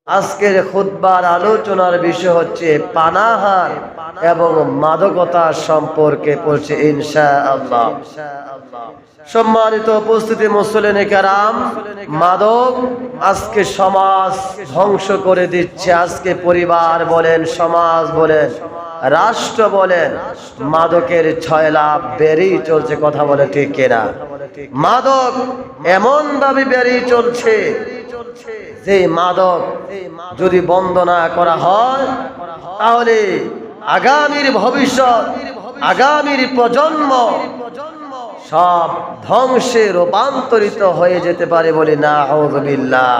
আজকের খুতবার আলোচনার বিষয় হচ্ছে পানাহার এবং মাদকতা সম্পর্কে পড়ছে ইনশাআল্লাহ। সম্মানিত উপস্থিতি মুসলিম কেরাম, মাদক আজকে সমাজ ধ্বংস করে দিচ্ছে। আজকে পরিবার বলেন, সমাজ বলেন, রাষ্ট্র বলেন, মাদকের ছয়লাভ বেড়েই চলছে। কথা বলে ঠিক কিনা? মাদক এমন ভাবে বেড়েই চলছে যে মাদক যদি বন্ধ না করা হয় তাহলে আগামীর ভবিষ্যৎ, আগামীর প্রজন্ম সব ধ্বংসে রূপান্তরিত হয়ে যেতে পারে বলে নাউযুবিল্লাহ।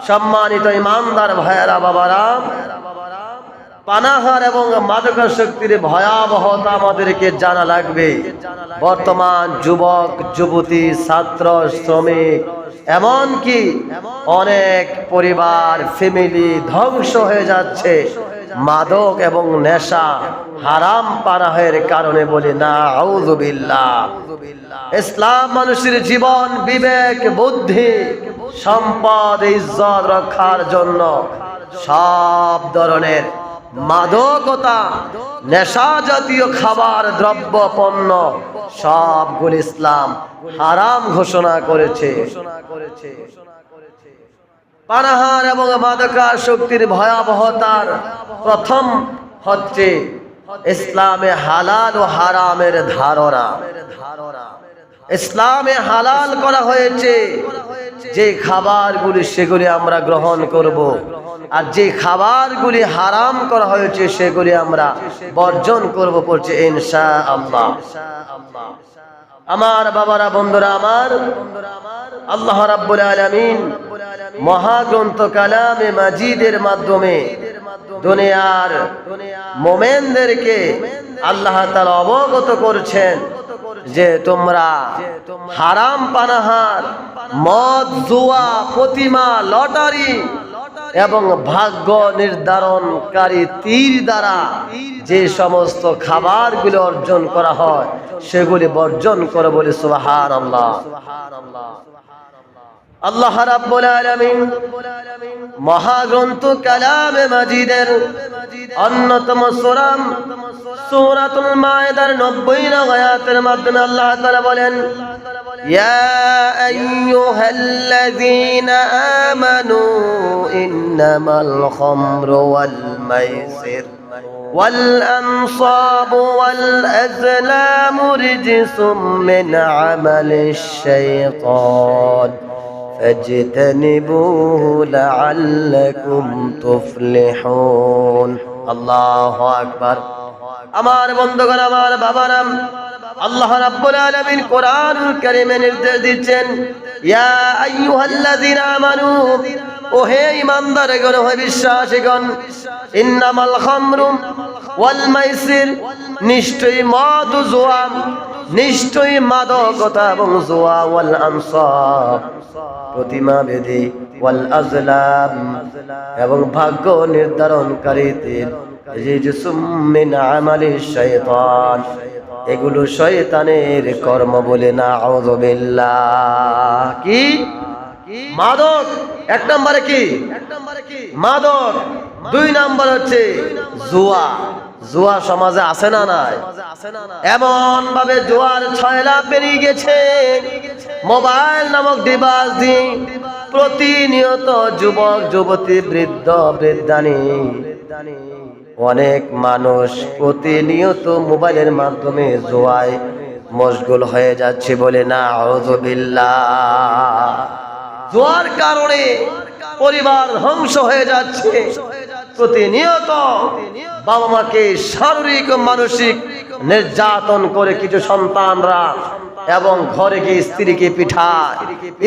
সম্মানিত ইমানদার ভাইয়েরা, বাবারা, পানাহার এবং মাদকাসক্তির ভয়াবহতা আমাদেরকে জানা লাগবে। বর্তমান যুবক যুবতী, ছাত্র, শ্রমিক, এমনকি অনেক পরিবার, ফ্যামিলি ধ্বংস হয়ে যাচ্ছে মাদক এবং নেশা, হারাম পানাহের কারণে বলি নাউযুবিল্লাহ। ইসলাম মানুষের জীবন, বিবেক, বুদ্ধি, সম্পদ, ইজ্জত রক্ষার জন্য সব ধরনের মাদকতা, নেশা জাতীয় খাবার, দ্রব্য, পণ্য সবগুলি ইসলাম হারাম ঘোষণা করেছে। পানাহার এবং মাদকাসক্তির ভয়াবহতার প্রথম হচ্ছে ইসলামে হালাল ও হারামের ধারণা। ইসলামে হালাল করা হয়েছে যে খাবারগুলি, সেগুলি আমরা গ্রহণ করব, আর যে খাবারগুলি হারাম করা হয়েছে সেগুলি আমরা বর্জন করব পড়ছে ইনশাআল্লাহ। আমার বাবারা, বন্ধুরা আমার, আল্লাহ রাব্বুল আলামিন মহাগ্রন্থ কালামে মাজিদের মাধ্যমে দুনিয়ার মুমিনদেরকে আল্লাহ তাআলা অবগত করছেন যে তোমরা হারাম পানাহার, মদ, জুয়া, প্রতিমা, লটারি এবং ভাগ্য নির্ধারণকারী তীর দ্বারা যে সমস্ত খাবারগুলো অর্জন করা হয় সেগুলি বর্জন করে বলে সুবহানাল্লাহ। আল্লাহ রাব্বুল আলামিন মহাগ্রন্থ কালামে মাজিদের অন্যতম সূরা সূরাতুল মায়েদার 90 নং আয়াতের মাধ্যমে আল্লাহ তাআলা বলেন, ইয়া আইয়ুহাল্লাযীনা আমানু ইন্নামাল খামরু ওয়াল মাইসির ওয়াল আনসাবু ওয়াল আজলামু রিজসুম মিন আমালিশ শাইতান ফাজতানিবুহু লাআল্লাকুম তুফলিহুন। আল্লাহু আকবার। আমার বন্ধুগণ, আমার বাবারা, আল্লাহ রাব্বুল আলামিন কোরআনুল কারীমে নির্দেশ দিচ্ছেন, ইয়া আইয়ুহাল্লাযীনা আমানু, ও হে ঈমানদারগণ, হে বিশ্বাসীগণ, ইন্নামাল খামরু ওয়াল মাইসির, নিশ্চয়ই মদ ও জুয়া, নিশ্চয়ই মাদকতা এবং জুয়া, ওয়াল আনসাব, প্রতিমা বেদী, ওয়াল আজলাম, এবং ভাগ্য নির্ধারণকারী তীর, রিজসুম মিন আমালিশ শাইতান, এগুলো শয়তানের কর্ম বলে নাউযুবিল্লাহ। কি মাদক? এক নম্বরে কি মাদক, দুই নম্বর হচ্ছে জুয়া। জুয়া সমাজে আছে না নাই? এমন ভাবে জুয়ার ছয়লা পেরিয়ে গেছে, মোবাইল নামক ডিভাইস দিয়ে প্রতিনিয়ত যুবক যুবতী, বৃদ্ধ বৃদ্ধানী, অনেক মানুষ প্রতিনিয়ত মোবাইলের মাধ্যমে জুয়ায় মশগুল হয়ে যাচ্ছে বলে নাউযুবিল্লাহ। জুয়ার কারণে পরিবার ধ্বংস হয়ে যাচ্ছে। প্রতিনিয়ত বাবা মাকে শারীরিক ও মানসিক নির্যাতন করে কিছু সন্তানরা, এবং ঘরে গিয়ে স্ত্রীকে পিঠায়,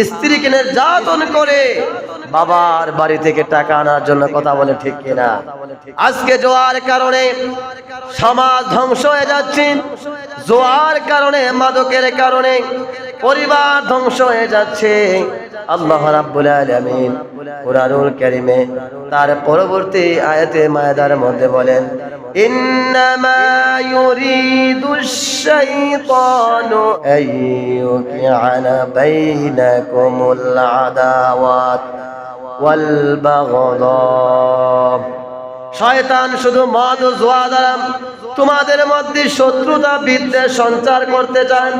স্ত্রীকে নির্যাতন করে বাবার বাড়ি থেকে টাকা আনার জন্য। কথা বলে ঠিক কিনা? আজকে জোয়ার কারণে সমাজ ধ্বংস হয়ে যাচ্ছে, জোয়ার কারণে, মাদকের কারণে পরিবার ধ্বংস হয়ে যাচ্ছে। আল্লাহ রাব্বুল আলামিন কুরআনুল কারীমে তার পরবর্তী আয়াতে মায়েদার মধ্যে বলেন, ইন্নামা ইউরিদুশ শাইতানু আইয়ুকিআনা বাইনাকুমুল আদাওয়াত ওয়াল বাগদা। শয়তান শুধু মদ ও জুয়া দ্বারা তোমাদের মধ্যে শত্রুতা বিদ্বেষ সঞ্চার করতে চায়।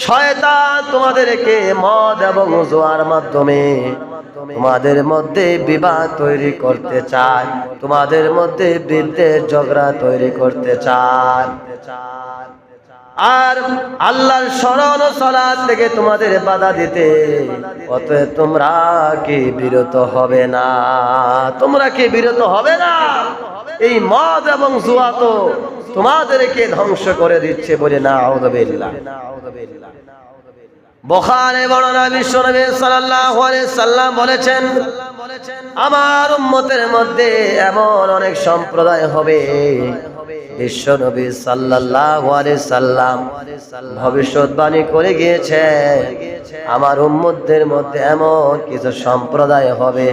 শয়তান তোমাদেরকে মদ এবং জুয়ার মাধ্যমে তোমাদের মধ্যে বিবাদ তৈরি করতে চায়, তোমাদের মধ্যে বিদ্বেষ ঝগড়া তৈরি করতে চায়। আর আল্লাহর শরণ ও সালাত থেকে তোমাদের বাধা দিতে, অতএব তোমরা কি বিরত হবে না? তোমরা কি বিরত হবে না? এই মদ এবং জুয়া তো তোমাদেরকে ধ্বংস করে দিচ্ছে বলে নাউযু বিল্লাহ। বুখারী বর্ণনা বিশ্বনবী সাল্লাল্লাহু আলাইহি সাল্লাম বলেছেন, আমার উম্মতের মধ্যে এমন অনেক সম্প্রদায় হবে, বিশ্বনবী সাল্লাল্লাহু আলাইহি সাল্লাম ভবিষ্যৎবাণী করে গিয়েছে, আমার উম্মতদের মধ্যে এমন কিছু সম্প্রদায় হবে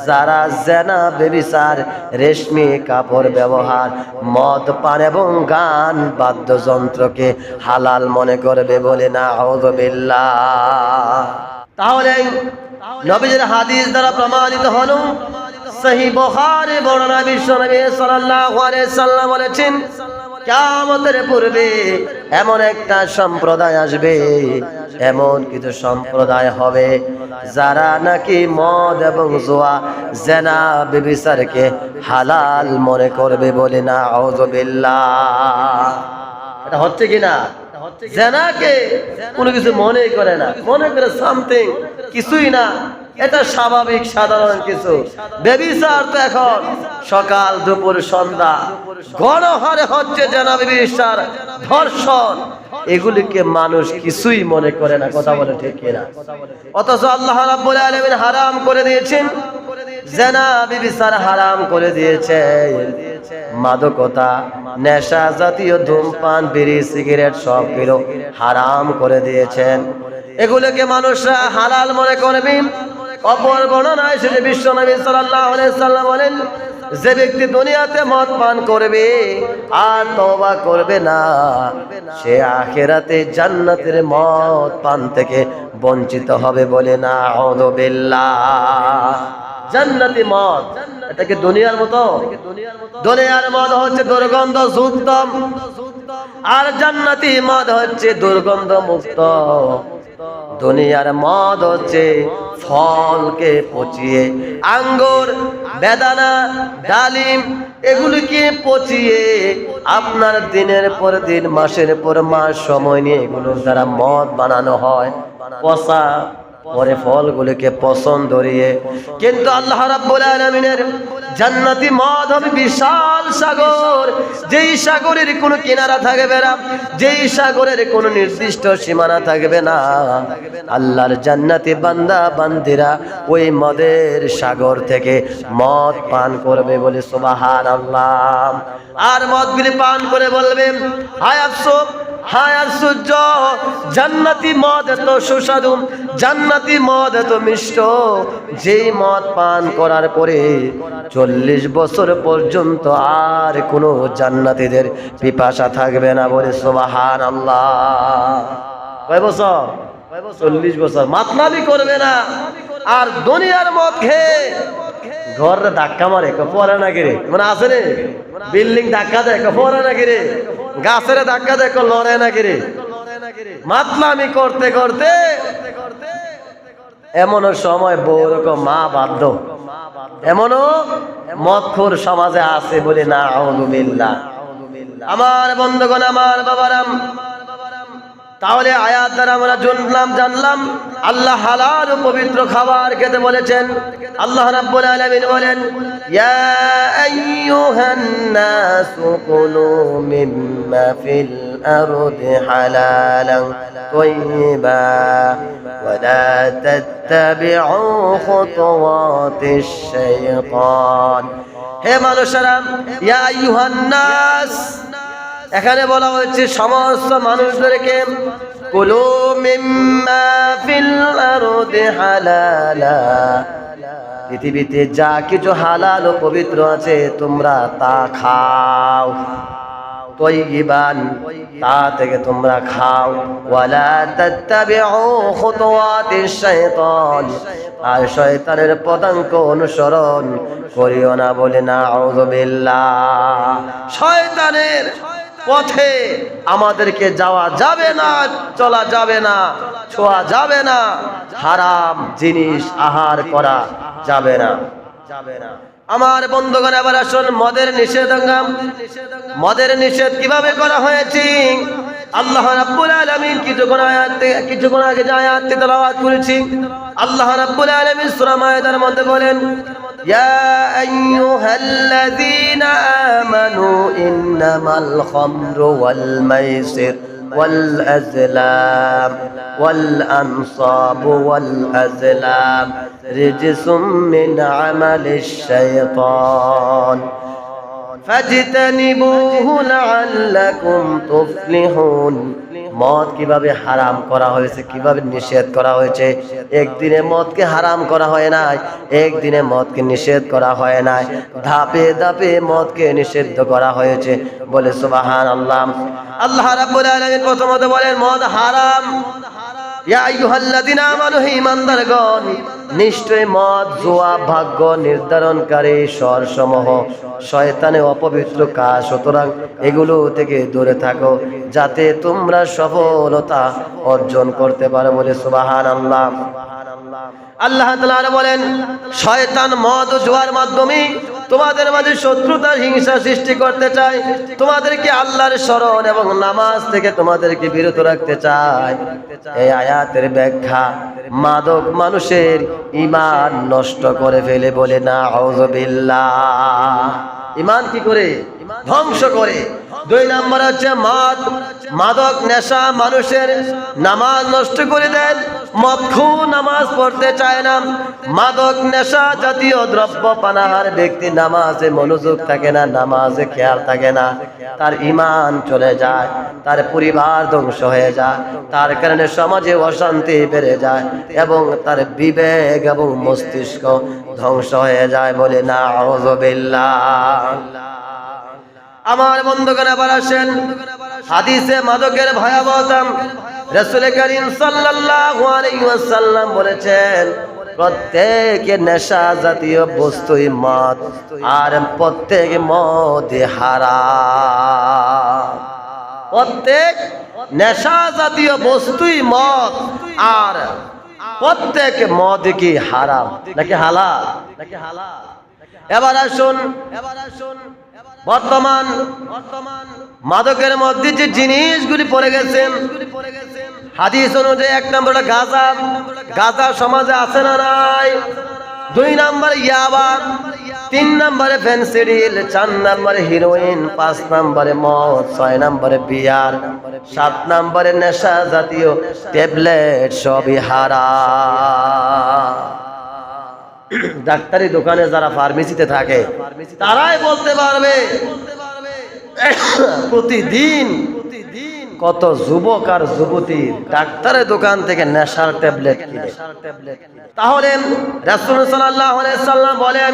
যারা জিনা, ব্যভিচার, রেশমি কাপড় ব্যবহার, মদ পান এবং গান বাদ্যযন্ত্রকে হালাল মনে করবে বলে নাউযু বিল্লাহ। তাহলে নবীজির হাদিস দ্বারা প্রমাণিত হলো, সহিহ বুখারী বর্ণনা বিশ্বনবী সাল্লাল্লাহু আলাইহি সাল্লাম বলেছেন, কিয়ামতের পূর্বে এমন একটা সম্প্রদায় আসবে, এমন কিছু সম্প্রদায় হবে যারা নাকি মদ এবং জুয়া, জিনা, ব্যভিচারকে হালাল মনে করবে বলে নাউযু বিল্লাহ। এটা হচ্ছে কিনা? জিনাকে কোনো কিছু মনে করে না, মনে করে সামথিং, কিছুই না, এটা স্বাভাবিক সাধারণ কিছু। ব্যভিচার তো এখন সকাল দুপুর সন্ধ্যা গণহারে হচ্ছে, জিনা, ব্যভিচার, ধর্ষণ, এগুলিকে মানুষ কিছুই মনে করে না। কথা বলে ঠিক কিনা? অথচ আল্লাহ রাব্বুল আলামিন হারাম করে দিয়েছেন, জিনা, ব্যভিচার হারাম করে দিয়েছে, মাদকতা, নেশা জাতীয় ধূমপান, বিড়ি, সিগারেট সব কিছু হারাম করে দিয়েছেন। এগুলোকে মানুষরা হালাল মনে করবে। অপর বর্ণনায় এসেছে, বিশ্বনবী সাল্লাল্লাহু আলাইহি সাল্লাম বলেন, যে ব্যক্তি দুনিয়াতে মদ পান করবে আর তওবা করবে না, সে আখিরাতে জান্নাতের মদ পান থেকে বঞ্চিত হবে বলে নাউযু বিল্লাহ। জান্নাতি মদ, এটাকে দুনিয়ার মতো? দুনিয়ার মদ হচ্ছে দুর্গন্ধ যুক্ত, আর জান্নাতি মদ হচ্ছে দুর্গন্ধ মুক্ত। দুনিয়ার মদ হচ্ছে ফলকে পচিয়ে, আঙ্গুর, বেদানা, ডালিম, এগুলিকে পচিয়ে আপনার দিনের পর দিন, মাসের পর মাস সময় নিয়ে এগুলোর দ্বারা মদ বানানো হয়, পচা পরে ফলগুলিকে পছন্দ ধরিয়ে। কিন্তু আল্লাহ রাব্বুল আলামিনের জান্নাতি মদ হবে বিশাল সাগর, যেই সাগরের কোনো কিনারা থাকবে না, যেই সাগরের কোনো নির্দিষ্ট সীমানা থাকবে না। আল্লাহর জান্নাতি বান্দা বান্দিরা ওই মদের সাগর থেকে মদ পান করবে বলে সুবহানাল্লাহ। আর মদগুলি পান করে বলবে, হায় আফসোস, হায় আশ্চর্য, জান্নাতি মদ এত সুস্বাদু, জান্নাতি মদ এত মিষ্ট, যেই মদ পান করার পরে 40 বছর পর্যন্ত আর কোনো জান্নাতীদের পিপাসা থাকবে না বলে সুবহানাল্লাহ। কয় বছর? 40 বছর মাতলামি করবে না। আর দুনিয়ার মদ খেয়ে ঘরে ধাক্কা মারে, পরে না গিরে, মানে আছে রে, বিল্ডিং ধাক্কা দেয়, পরে না গিরে, গাছের ধাক্কা দেয়, লড়ে না গিরে। মাতলামি করতে করতে এমনও সময় বউরকম মা বাধ্য, এমনও মদখোর সমাজে আছে বলে নাউযু বিল্লাহ। আমার বন্ধুগণ, আমার বাবারাম, তাহলে আয়াত দ্বারা আমরা জানলাম আল্লাহ হালাল ও পবিত্র খাবার খেতে বলেছেন। আল্লাহ রাব্বুল আলামিন বলেন, ইয়া আইয়ুহান নাসু কুলু মিম্মা ফিল আরদি হালালান তাইয়্যিবা ওয়া লা তাত্তাবিউ খুতুওয়াতিশ শাইতান। হে মানুষেরা, ইয়া আইয়ুহান নাস, এখানে বলা হয়েছে সমস্ত মানুষদেরকে, কুলু মিম্মা ফিল আরদি হালালা, পৃথিবীতে যা কিছু হালাল ও পবিত্র আছে তোমরা তা খাও। তয়্যিবান, তা থেকে তোমরা খাও। ওয়ালা তাত্তাবিউ খুতুওয়াতিশ শাইতান, আর শয়তানের পদাঙ্ক অনুসরণ করিও না, বলে নাউযু বিল্লাহ। শয়তানের পথে আমাদেরকে যাওয়া যাবে না, চলা যাবে না, ছোঁয়া যাবে না, হারাম জিনিস আহার করা যাবে না। আমার বন্ধুগণ, এবার আসুন মদের নিষেধাজ্ঞা। মদের নিষেধ কিভাবে করা হয়েছে? আল্লাহ রাব্বুল আলামিন কিছুক্ষণ আগে যে আয়াতটি তেলাওয়াত করেছি, আল্লাহ রাব্বুল আলামিন সূরা মায়েদার মধ্যে বলেন, ইয়া আইয়ুহাল্লাযীনা আমানু ইন্নামাল খামরু ওয়াল মাইসির والأزلام والأنصاب والأزلام رجس من عمل الشيطان فاجتنبوه لعلكم تفلحون। মদ কিভাবে হারাম করা হয়েছে, কিভাবে নিষেধ করা হয়েছে? একদিনে মদকে হারাম করা হয় নাই, একদিনে মদকে নিষেধ করা হয় নাই, ধাপে ধাপে মদকে নিষিদ্ধ করা হয়েছে, বলে সুবহানাল্লাহ। আল্লাহ রাব্বুল আলামিন প্রথমত বলেন মদ হারাম। ইয়া আইয়ুহাল্লাযীনা আমানু, হে ঈমানদারগণ, নিশ্চয় মদ জুয়া ভাগ্য নির্ধারণকারী স্বরসমূহ শয়তানের অপবিত্র কাজ, সুতরাং এগুলো থেকে দূরে থাকো যাতে তোমরা সফলতা অর্জন করতে পারো, বলে সুবহানাল্লাহ। আল্লাহ তাআলা বলেন শয়তান মদ ও জুয়ার মাধ্যমে তোমাদের মাঝে শত্রুতা হিংসা সৃষ্টি করতে চায়, তোমাদেরকে আল্লাহর শরণ এবং নামাজ থেকে তোমাদেরকে বিরত রাখতে চায়। এই আয়াতের ব্যাখ্যা, মাদক মানুষের ঈমান নষ্ট করে ফেলে, বলে নাউযু বিল্লাহ। ঈমান কি করে ধ্বংস করে? 2 নম্বর হচ্ছে মাদক নেশা মানুষের নামাজ নষ্ট করে দেয়। মদখু নামাজ পড়তে চায় না। মাদক নেশা জাতীয় দ্রব্য পানাহার ব্যক্তি নামাজে মনোযোগ থাকে না, নামাজে খেয়াল থাকে না, তার ঈমান চলে যায়, তার পরিবার ধ্বংস হয়ে যায়, তার কারণে সমাজে অশান্তি বেড়ে যায় এবং তার বিবেক এবং মস্তিষ্ক ধ্বংস হয়ে যায়, বলে নাউযু বিল্লাহ। আমার বন্ধুগণ, আবার আসেন হাদিসে মাদকের ভয়াবহতা। রাসূল কারীম সাল্লাল্লাহু আলাইহি ওয়াসাল্লাম বলেছেন প্রত্যেক নেশা জাতীয় বস্তুই মদ, আর প্রত্যেক মদ হারাম। প্রত্যেক নেশা জাতীয় বস্তুই মদ, আর প্রত্যেক মদ কি হারাম নাকি হালাল? এবার আসুন বর্তমান মাদকের মধ্যে যে জিনিসগুলি পড়ে গেছে, হাদিস অনুযায়ী 1 নম্বর গাঁজা সমাজে আছে না নাই? 2 নম্বর ইয়াবা, 3 নম্বরে ফেনসিডিল, 4 নম্বরে হিরোইন, 5 নম্বরে মদ, 6 নম্বরে বিয়ার, 7 নম্বরে নেশা জাতীয় ট্যাবলেট, সবই হারাম। ডাক্তারি দোকানে যারা ফার্মেসিতে থাকে তারাই বলতে পারবে প্রতিদিন কত যুবক আর যুবতী ডাক্তারের দোকান থেকে নেশার ট্যাবলেট কিনে। তাহলে রাসূল সাল্লাল্লাহু আলাইহি সাল্লাম বলেন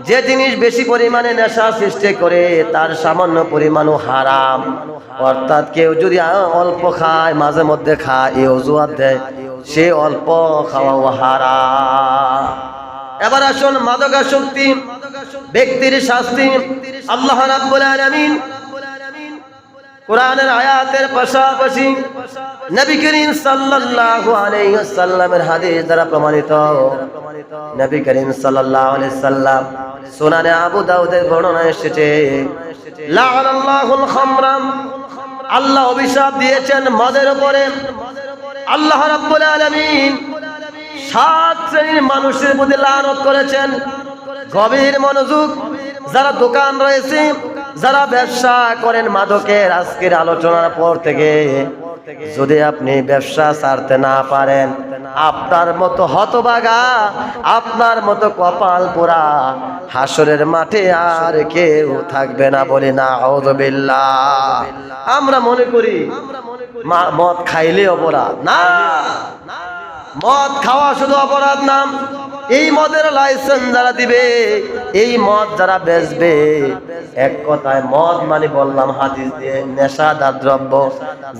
যে জিনিস বেশি পরিমাণে নেশা সৃষ্টি করে তার সামান্য পরিমাণও হারাম। অর্থাৎ কেউ যদি অল্প খায়, মাঝে মধ্যে খায়, এই অজুহাত দেয়, সে অল্প খাওয়াও হারাম। এবার আসুন মাদকাসক্তি ব্যক্তির শাস্তি। আল্লাহ রাব্বুল আলামিন কোরআনের আয়াতের পাশাপাশি নবী করিম সাল্লাল্লাহু আলাইহি ওয়াসাল্লামের হাদিস দ্বারা প্রমাণিত, নবী করিম সাল্লাল্লাহু আলাইহি সাল্লাম সুনানে আবু দাউদের বর্ণনা এসেছে, লাআনাল্লাহুল খামরা, আল্লাহ অভিশাপ দিয়েছেন মদের উপরে। আল্লাহ রাব্বুল আলামিন 7 শ্রেণীর মানুষের প্রতি লানত করেছেন। গভীর মনোযোগ, যারা দোকান রয়েছে, যারা ব্যবসা করেন মাদকের, আজকের আলোচনার পর থেকে যদি আপনি ব্যবসা ছাড়তে না পারেন, আপনার মতো হতভাগা, আপনার মতো কপাল পোড়া হাসরের মাঠে আর কেউ থাকবে না, বলে নাউযু বিল্লাহ। আমরা মনে করি মদ খাইলে অপরাধ না, মদ খাওয়া শুধু অপরাধ না, এই মদের লাইসেন্স যারা দিবে, এই মদ যারা বেচবে, এক কথায় মদ মানে বললাম হাদিস দিয়ে নেশাদার দ্রব্য।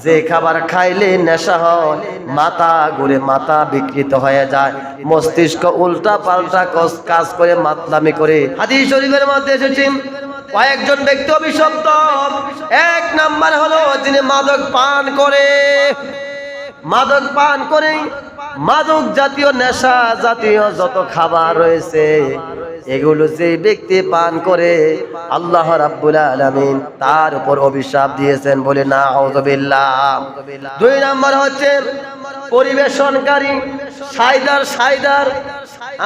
যে খাবার খাইলে নেশা হয়, মাথা ঘুরে, মাথা বিকৃত হয়ে যায়, মস্তিষ্ক উল্টা পাল্টা কাজ করে, মাতলামি করে। হাদিস শরীফের মধ্যে এসেছে কয়েকজন ব্যক্তি অভিশপ্ত। এক নাম্বার হলো যিনি মাদক পান করে, মাদক পান করে, মাদক জাতীয় নেশা জাতীয় যত খাবার রয়েছে এগুলো যে ব্যক্তি পান করে আল্লাহ রাব্বুল আলামিন তার উপর অভিশাপ দিয়েছেন, বলে নাউযুবিল্লাহ। দুই নাম্বার হচ্ছে পরিবেশনকারী। সাইদার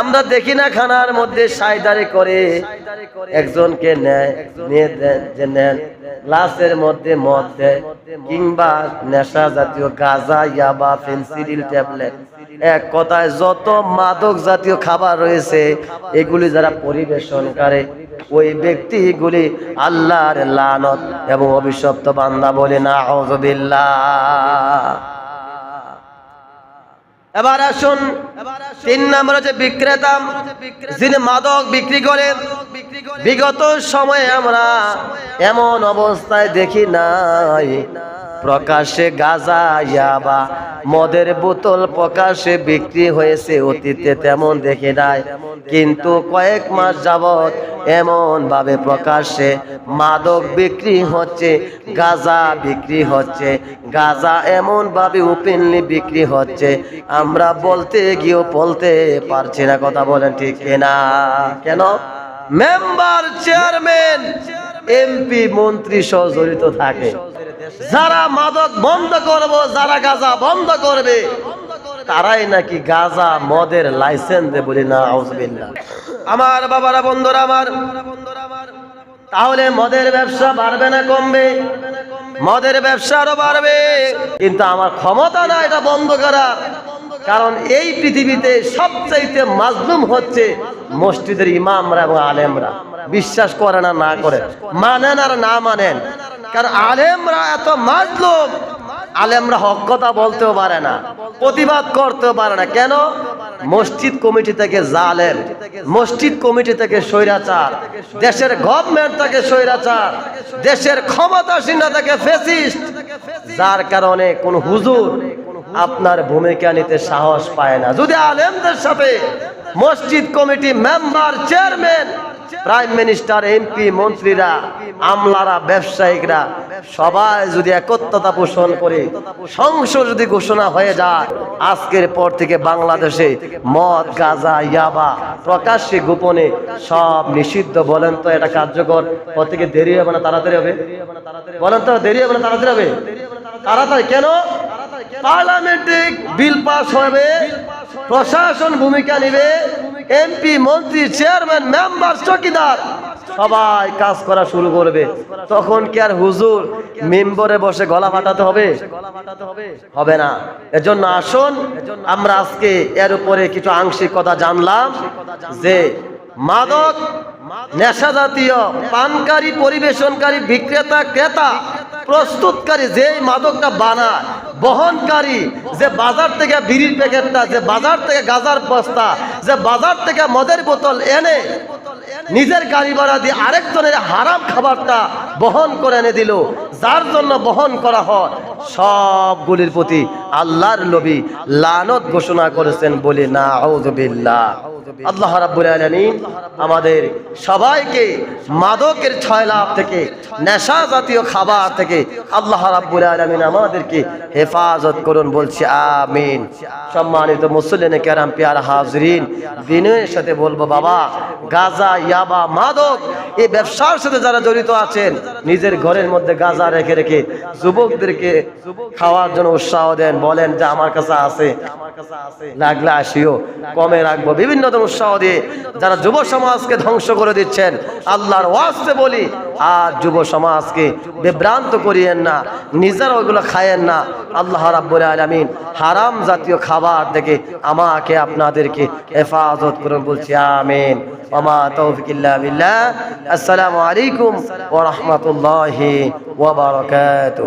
আমরা দেখি না খানার মধ্যে সাইদারি করে, একজনকে নেয়, নিয়ে যে নেন গ্লাসের মধ্যে মদ দেয়, কিংবা নেশা জাতীয় গাঁজা, ইয়াবা, ফেন্সিডিল, ট্যাবলেট, এক কথায় যত মাদক জাতীয় খাবার রয়েছে এগুলি যারা পরিবেশন করে ওই ব্যক্তিগুলি আল্লাহর লানত এবং অভিশপ্ত বান্দা, বলে নাউযুবিল্লাহ। এবার আসুন তিন নম্বর হচ্ছে বিক্রেতা, যিনি মাদক বিক্রি করেন। বিগত সময়ে আমরা এমন অবস্থায় দেখি নাই প্রকাশ্যে গাঁজা, ইয়াবা, মদের বোতল প্রকাশ্যে বিক্রি হয়েছে, অতীতে তেমন দেখি নাই। কিন্তু কয়েক মাস যাবত এমন ভাবে প্রকাশ্যে মাদক বিক্রি হচ্ছে, গাঁজা বিক্রি হচ্ছে, গাঁজা এমন ভাবে ওপেনলি বিক্রি হচ্ছে, আমরা বলতে গিয়েও বলতে পারছি না। কথা বলেন ঠিক কিনা? কেন? মেম্বার, চেয়ারম্যান, এমপি, মন্ত্রী সহ জড়িত থাকে। যারা মাদক বন্ধ করবো, যারা গাঁজা বন্ধ করবে, তারাই নাকি গাঁজা মদের লাইসেন্স দেবে, বলি নাউযুবিল্লাহ। আমার বাবারা, বন্ধুরা আমার, তাহলে মদের ব্যবসা বাড়বে না কমবে? মদের ব্যবসা আরো বাড়বে, কিন্তু আমার ক্ষমতা না এটা বন্ধ করার। কারণ এই পৃথিবীতে সবচাইতে মাজলুম হচ্ছে মসজিদের ইমামরা এবং আলেমরা। বিশ্বাস করে না, না করে, মানেন আর না মানেন, কারণ আলেমরা এত মাজলুম, আলেমরা হক কথা বলতেও পারে না, প্রতিবাদ করতেও পারে না। কেন? মসজিদ কমিটি থেকে জালেম, মসজিদ কমিটি থেকে স্বৈরাচার, দেশের গভর্নমেন্ট থেকে স্বৈরাচার, দেশের ক্ষমতাসীনরা থেকে ফ্যাসিস্ট। যার কারণে কোন হুজুর আপনার ভূমিকা নিতে সাহস পায় না। যদি আলেমদের সাথে মসজিদ committee, member, chairman, prime minister, MP, মন্ত্রীরা, আমলারা, ব্যবসায়িকরা সবাই যদি একত্রতা পোষণ করে সংসদ যদি ঘোষণা হয়ে যায় আজকের পর থেকে বাংলাদেশে মদ, গাঁজা, ইয়াবা প্রকাশ্যে গোপনে সব নিষিদ্ধ, বলেন তো এটা কার্যকর হতে থেকে দেরি হবে না তাড়াতাড়ি হবে? বলেন তো দেরি হবে না তাড়াতাড়ি হবে? তাড়াতাড়ি। কেন? পার্লামেন্টে বিল পাস হবে, প্রশাসন ভূমিকা নিবে, এমপি, মন্ত্রী, চেয়ারম্যান, মেম্বার, চৌকিদার সবাই কাজ করা শুরু করবে। তখন কি আর হুজুর মেম্বরে বসে গলা ফাটাতে হবে? হবে না। এজন্য আসুন আমরা আজকে এর উপরে কিছু আংশিক কথা জানলাম যে মাদক, নেশা জাতীয়, পানকারী, পরিবেশনকারী, বিক্রেতা, ক্রেতা, প্রস্তুতকারী, যে মাদকটা বানায়, বহনকারী, যে বাজার থেকে বিড়ির প্যাকেটটা, যে বাজার থেকে গাঁজার বস্তা, যে বাজার থেকে মদের বোতল এনে নিজের গাড়ি ভাড়া দিয়ে আরেকজনের হারাম খাবারটা বহন করে এনে দিল, যার জন্য বহন করা হয়, সবগুলির প্রতি আল্লাহর নবী লানত ঘোষণা করেছেন, বলি নাউযুবিল্লাহ। আল্লাহ রাব্বুল আলামিন আমাদের সবাইকে মাদকের ছয়লাভ থেকে, নেশা জাতীয় খাবার থেকে আল্লাহ রাব্বুল আলামিন আমাদেরকে হেফাজত করুন, বলছি আমিন। সম্মানিত মুসল্লিনে কেরাম, প্যারা হাজরিন, বিনয়ের সাথে বলবো, বাবা গাঁজা, ইয়াবা, মাদক এই ব্যবসার সাথে যারা জড়িত আছেন, নিজের ঘরের মধ্যে গাঁজা রেখে রেখে যুবকদেরকে খাওয়ার জন্য উৎসাহ দেন, বলেন যে আমার কাছে আছে, লাগলে আসিও, কমে রাখবো, বিভিন্ন ধরনের উৎসাহ দিয়ে যারা যুব সমাজকে ধ্বংস করে দিচ্ছেন, আল্লাহর ওয়াস্তে বলি আর যুব সমাজকে বিভ্রান্ত করিয়েন না, নিজেরা ওইগুলো খায়েন না। আল্লাহ রাব্বুল আলামিন হারাম জাতীয় খাবার থেকে আমাকে আপনাদেরকে হেফাজত করুন, বলছি আমিন। ওমা তৌফিক ইল্লা বিল্লাহ। আসসালামু আলাইকুম ওয়া রাহমাতুল্লাহি ওয়া বারাকাতুহু।